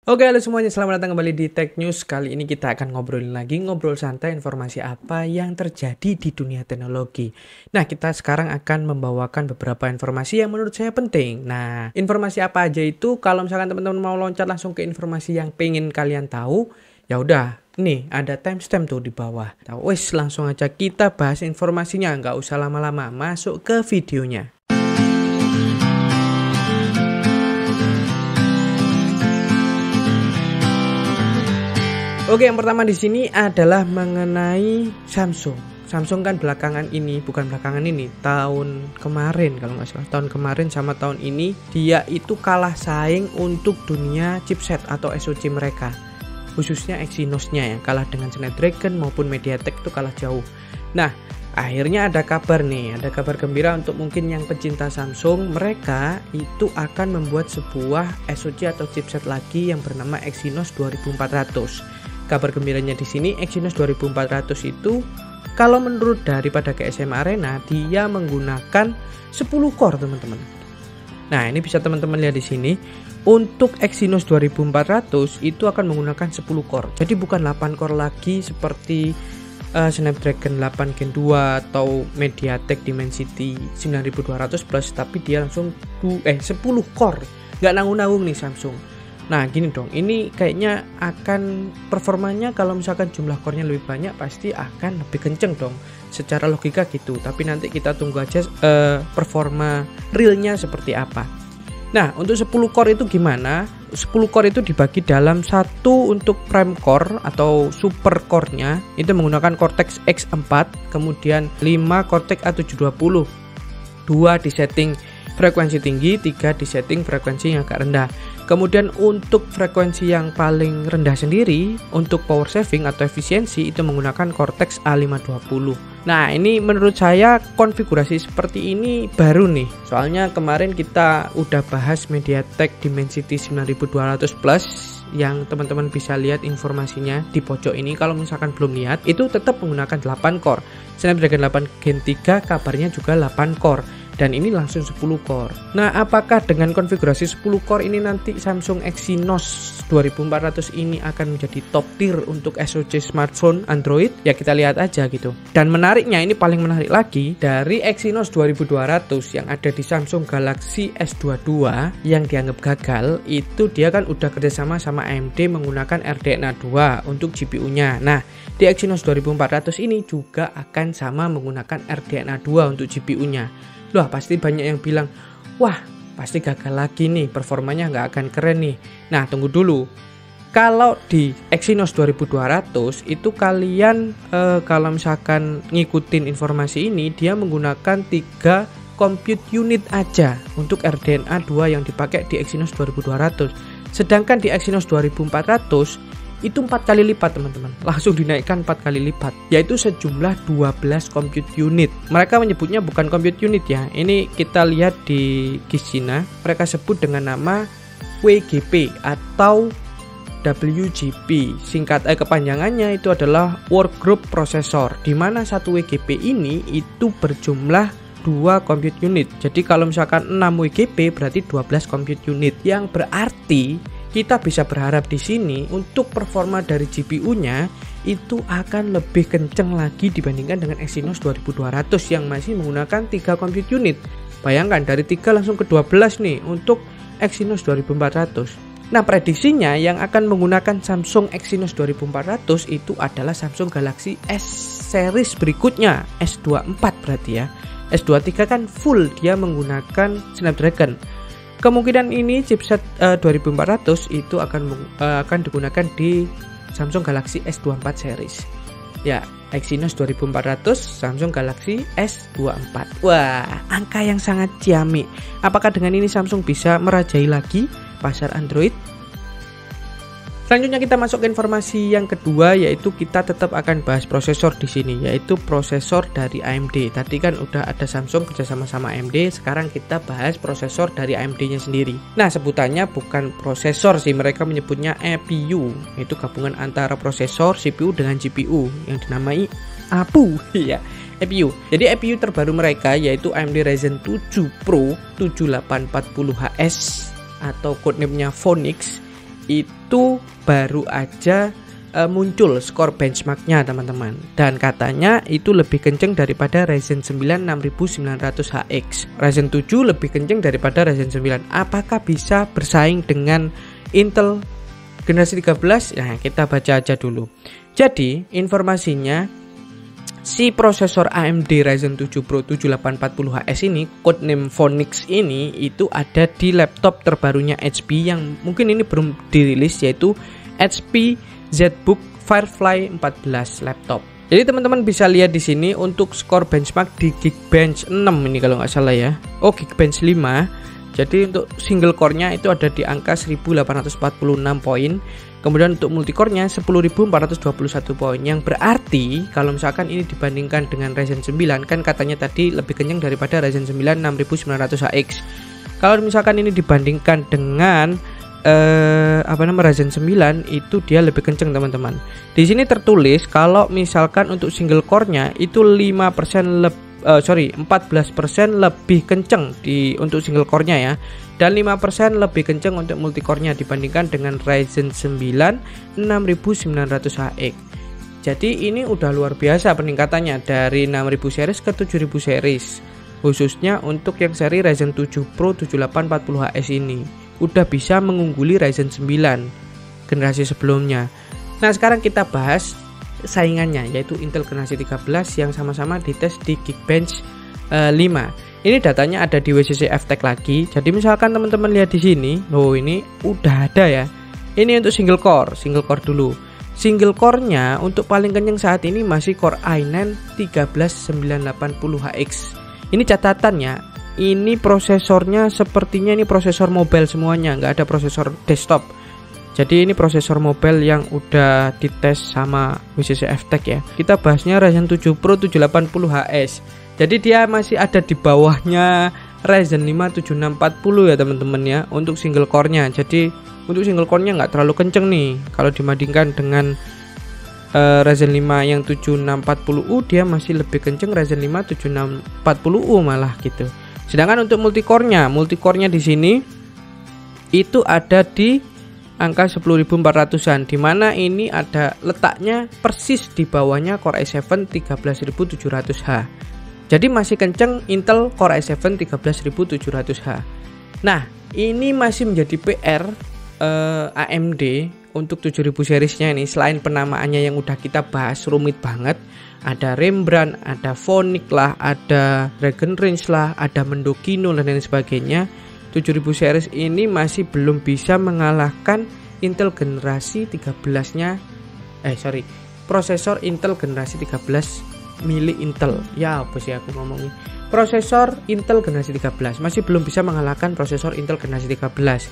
Oke, halo semuanya, selamat datang kembali di Tech News. Kali ini kita akan ngobrol santai informasi apa yang terjadi di dunia teknologi. Nah, kita sekarang akan membawakan beberapa informasi yang menurut saya penting. Nah, informasi apa aja itu? Kalau misalkan teman-teman mau loncat langsung ke informasi yang pengen kalian tahu, ya udah, nih ada timestamp tuh di bawah. Wes, langsung aja kita bahas informasinya, nggak usah lama-lama, masuk ke videonya. Oke, yang pertama di sini adalah mengenai Samsung. Samsung kan tahun kemarin kalau nggak salah, tahun kemarin sama tahun ini dia itu kalah saing untuk dunia chipset atau SoC mereka, khususnya Exynos-nya yang kalah dengan Snapdragon maupun MediaTek itu kalah jauh. Nah, akhirnya ada kabar gembira untuk mungkin yang pecinta Samsung, mereka itu akan membuat sebuah SoC atau chipset lagi yang bernama Exynos 2400. Kabar gembiranya di sini, Exynos 2400 itu kalau menurut daripada GSM Arena, dia menggunakan 10 core, teman-teman. Nah, ini bisa teman-teman lihat di sini. Untuk Exynos 2400 itu akan menggunakan 10 core. Jadi bukan 8 core lagi seperti Snapdragon 8 Gen 2 atau MediaTek Dimensity 9200 Plus, tapi dia langsung 10 core. Nggak nanggung-nanggung nih Samsung. Nah, gini dong, ini kayaknya akan performanya kalau misalkan jumlah core-nya lebih banyak pasti akan lebih kenceng dong. Secara logika gitu, tapi nanti kita tunggu aja performa realnya seperti apa. Nah, untuk 10 core itu gimana? 10 core itu dibagi dalam satu untuk prime core atau super core-nya itu menggunakan Cortex X4, kemudian 5 Cortex A720. 2 di setting frekuensi tinggi, 3 di setting frekuensi yang agak rendah. Kemudian untuk frekuensi yang paling rendah sendiri, untuk power saving atau efisiensi itu menggunakan Cortex A520. Nah, ini menurut saya konfigurasi seperti ini baru nih. Soalnya kemarin kita udah bahas MediaTek Dimensity 9200 Plus yang teman-teman bisa lihat informasinya di pojok ini. Kalau misalkan belum lihat, itu tetap menggunakan 8 core. Snapdragon 8 Gen 3 kabarnya juga 8 core. Dan ini langsung 10 core. Nah, apakah dengan konfigurasi 10 core ini nanti Samsung Exynos 2400 ini akan menjadi top tier untuk SoC smartphone Android? Ya, kita lihat aja gitu. Dan menariknya, ini paling menarik lagi, dari Exynos 2200 yang ada di Samsung Galaxy S22 yang dianggap gagal, itu dia kan udah kerjasama sama AMD menggunakan RDNA 2 untuk GPU-nya. Nah, di Exynos 2400 ini juga akan sama menggunakan RDNA 2 untuk GPU-nya. Loh, pasti banyak yang bilang, wah pasti gagal lagi nih, performanya nggak akan keren nih. Nah, tunggu dulu. Kalau di Exynos 2200 itu kalian kalau misalkan ngikutin informasi ini, dia menggunakan 3 compute unit aja untuk RDNA 2 yang dipakai di Exynos 2200. Sedangkan di Exynos 2400 itu 4 kali lipat, teman-teman. Langsung dinaikkan 4 kali lipat, yaitu sejumlah 12 compute unit. Mereka menyebutnya bukan compute unit ya. Ini kita lihat di Kishina, mereka sebut dengan nama WGP atau WGP. Kepanjangannya itu adalah Workgroup Processor, di mana satu WGP ini itu berjumlah 2 compute unit. Jadi kalau misalkan 6 WGP berarti 12 compute unit, yang berarti kita bisa berharap di sini untuk performa dari GPU-nya itu akan lebih kenceng lagi dibandingkan dengan Exynos 2200 yang masih menggunakan 3 compute unit. Bayangkan dari 3 langsung ke 12 nih untuk Exynos 2400. Nah, prediksinya yang akan menggunakan Samsung Exynos 2400 itu adalah Samsung Galaxy S series berikutnya, S24 berarti ya. S23 kan full dia menggunakan Snapdragon. Kemungkinan ini chipset 2400 itu akan digunakan di Samsung Galaxy S24 series. Ya, Exynos 2400, Samsung Galaxy S24. Wah, angka yang sangat ciamik. Apakah dengan ini Samsung bisa merajai lagi pasar Android? Selanjutnya kita masuk ke informasi yang kedua, yaitu kita tetap akan bahas prosesor di sini, yaitu prosesor dari AMD. Tadi kan udah ada Samsung kerjasama sama AMD, sekarang kita bahas prosesor dari AMD-nya sendiri. Nah, sebutannya bukan prosesor sih, mereka menyebutnya EPU, yaitu gabungan antara prosesor, CPU dengan GPU yang dinamai APU. Ya, EPU. Jadi EPU terbaru mereka yaitu AMD Ryzen 7 Pro 7840HS atau codename-nya Phoenix. itu baru aja muncul skor benchmarknya teman-teman, dan katanya itu lebih kenceng daripada Ryzen 9 6900HX. Ryzen 7 lebih kenceng daripada Ryzen 9. Apakah bisa bersaing dengan Intel generasi 13? Nah, kita baca aja dulu. Jadi informasinya, si prosesor AMD Ryzen 7 Pro 7840HS ini, codename Phoenix ini, itu ada di laptop terbarunya HP yang mungkin ini belum dirilis, yaitu HP ZBook Firefly 14 laptop. Jadi teman-teman bisa lihat di sini untuk skor benchmark di Geekbench 6 ini kalau nggak salah ya. Oh, Geekbench 5. Jadi untuk single core-nya itu ada di angka 1846 poin. Kemudian untuk multicore-nya 10.421 poin. Yang berarti kalau misalkan ini dibandingkan dengan Ryzen 9, kan katanya tadi lebih kencang daripada Ryzen 9 6900HX. Kalau misalkan ini dibandingkan dengan Ryzen 9, itu dia lebih kenceng teman-teman. Di sini tertulis kalau misalkan untuk single core-nya itu 14% lebih kenceng untuk single core-nya ya, dan 5% lebih kenceng untuk multicore-nya dibandingkan dengan Ryzen 9 6900HX. Jadi ini udah luar biasa peningkatannya dari 6000 series ke 7000 series, khususnya untuk yang seri Ryzen 7 Pro 7840HS ini udah bisa mengungguli Ryzen 9 generasi sebelumnya. Nah, sekarang kita bahas saingannya, yaitu Intel generasi 13 yang sama-sama dites di Geekbench 5. Ini datanya ada di WCC FTech lagi. Jadi misalkan teman-teman lihat di sini, oh ini udah ada ya. Ini untuk single core dulu. Single core-nya untuk paling kenceng saat ini masih Core i9 13980HX. Ini catatannya, ini prosesornya sepertinya ini prosesor mobile semuanya, nggak ada prosesor desktop. Jadi ini prosesor mobile yang udah dites sama WCC FTech ya. Kita bahasnya Ryzen 7 Pro 780HS. Jadi dia masih ada di bawahnya Ryzen 5 7640 ya teman-teman ya untuk single core-nya. Jadi untuk single core-nya nggak terlalu kenceng nih kalau dibandingkan dengan Ryzen 5 yang 7640U, dia masih lebih kenceng Ryzen 5 7640U malah gitu. Sedangkan untuk multicore-nya di sini itu ada di angka 10.400-an, dimana ini ada letaknya persis di bawahnya Core i7 13700H. Jadi masih kenceng Intel Core i7 13700H. Nah, ini masih menjadi PR AMD untuk 7000 seriesnya ini. Selain penamaannya yang udah kita bahas rumit banget, ada Rembrandt, ada Phoenix lah, ada Dragon Range lah, ada Mendokino dan lain sebagainya. 7000 series ini masih belum bisa mengalahkan Intel generasi 13-nya prosesor Intel generasi 13 milik Intel. Ya apa sih aku ngomongin, prosesor Intel generasi 13 masih belum bisa mengalahkan prosesor Intel generasi 13.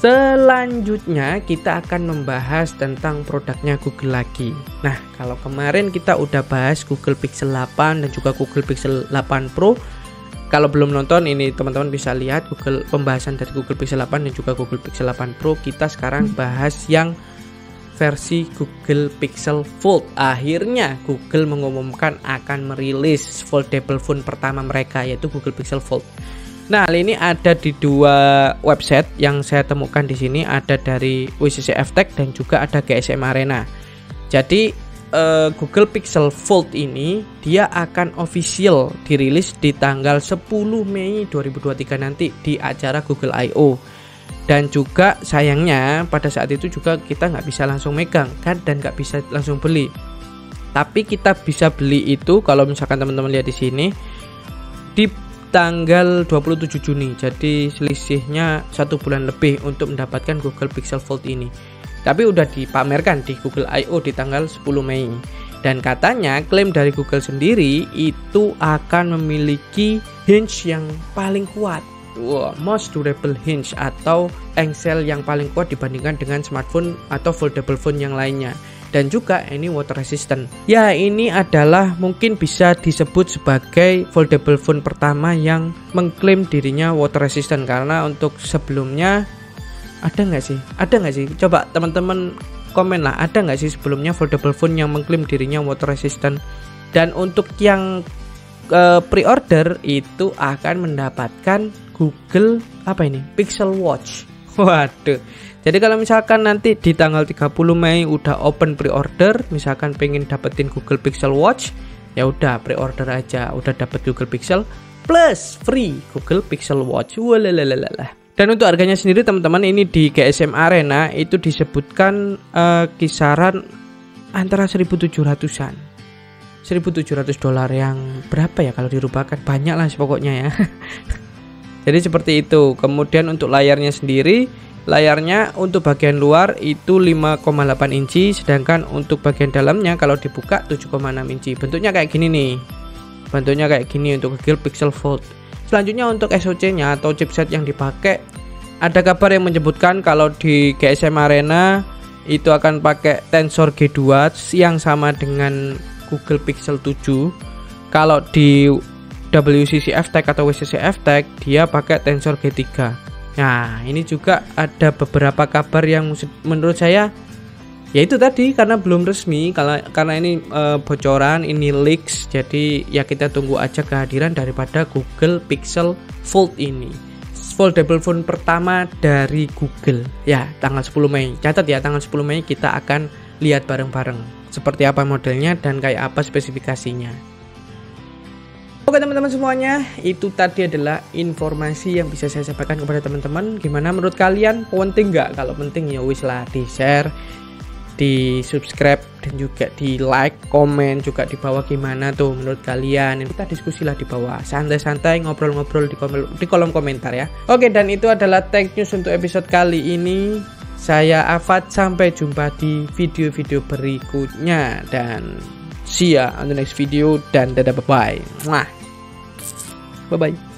Selanjutnya kita akan membahas tentang produknya Google lagi. Nah, kalau kemarin kita udah bahas Google Pixel 8 dan juga Google Pixel 8 Pro. Kalau belum nonton ini teman-teman bisa lihat pembahasan dari Google Pixel 8 dan juga Google Pixel 8 Pro. Kita sekarang bahas yang versi Google Pixel Fold. Akhirnya Google mengumumkan akan merilis foldable phone pertama mereka, yaitu Google Pixel Fold. Nah, ini ada di dua website yang saya temukan di sini, ada dari WCC FTech dan juga ada GSM Arena. Jadi Google Pixel Fold ini dia akan official dirilis di tanggal 10 Mei 2023 nanti di acara Google I.O. Dan juga sayangnya pada saat itu juga kita nggak bisa langsung megang kan, dan nggak bisa langsung beli. Tapi kita bisa beli itu kalau misalkan teman-teman lihat di sini di tanggal 27 Juni. Jadi selisihnya 1 bulan lebih untuk mendapatkan Google Pixel Fold ini. Tapi udah dipamerkan di Google I.O. di tanggal 10 Mei. Dan katanya klaim dari Google sendiri itu akan memiliki hinge yang paling kuat. Most durable hinge atau engsel yang paling kuat dibandingkan dengan smartphone atau foldable phone yang lainnya. Dan juga ini water resistant. Ya, ini adalah mungkin bisa disebut sebagai foldable phone pertama yang mengklaim dirinya water resistant, karena untuk sebelumnya ada nggak sih? Coba teman-teman komen lah, ada nggak sih sebelumnya foldable phone yang mengklaim dirinya water resistant? Dan untuk yang pre-order itu akan mendapatkan Google Pixel Watch Waduh. Jadi kalau misalkan nanti di tanggal 30 Mei udah open pre-order, misalkan pengen dapetin Google Pixel Watch, ya udah pre-order aja, udah dapet Google Pixel plus free Google Pixel Watch. Walalalalah. Dan untuk harganya sendiri teman-teman, ini di GSM Arena itu disebutkan kisaran antara 1.700-an. $1.700 yang berapa ya kalau dirubahkan? Banyak lah pokoknya ya. Jadi seperti itu. Kemudian untuk layarnya sendiri, layarnya untuk bagian luar itu 5,8 inci, sedangkan untuk bagian dalamnya kalau dibuka 7,6 inci. Bentuknya kayak gini nih. Bentuknya kayak gini untuk Google Pixel Fold. Selanjutnya untuk SoC-nya atau chipset yang dipakai, ada kabar yang menyebutkan kalau di GSM Arena itu akan pakai Tensor G2 yang sama dengan Google Pixel 7. Kalau di WCC F-Tech atau WCC F-Tech dia pakai Tensor G3. Nah, ini juga ada beberapa kabar yang menurut saya ya itu tadi, karena belum resmi, karena ini bocoran, ini leaks, jadi ya kita tunggu aja kehadiran daripada Google Pixel Fold ini. Foldable phone pertama dari Google. Ya, tanggal 10 Mei. Catat ya, tanggal 10 Mei kita akan lihat bareng-bareng seperti apa modelnya dan kayak apa spesifikasinya. Oke teman-teman semuanya, itu tadi adalah informasi yang bisa saya sampaikan kepada teman-teman. Gimana menurut kalian? Penting nggak? Kalau penting ya wis lah, di share, di subscribe, dan juga di like, komen juga di bawah gimana tuh menurut kalian. Kita diskusi lah di bawah, santai-santai ngobrol-ngobrol di kolom komentar ya. Oke, dan itu adalah Tech News untuk episode kali ini. Saya Afat, sampai jumpa di video-video berikutnya dan see ya on the next video, dan dadah, bye bye. Bye bye.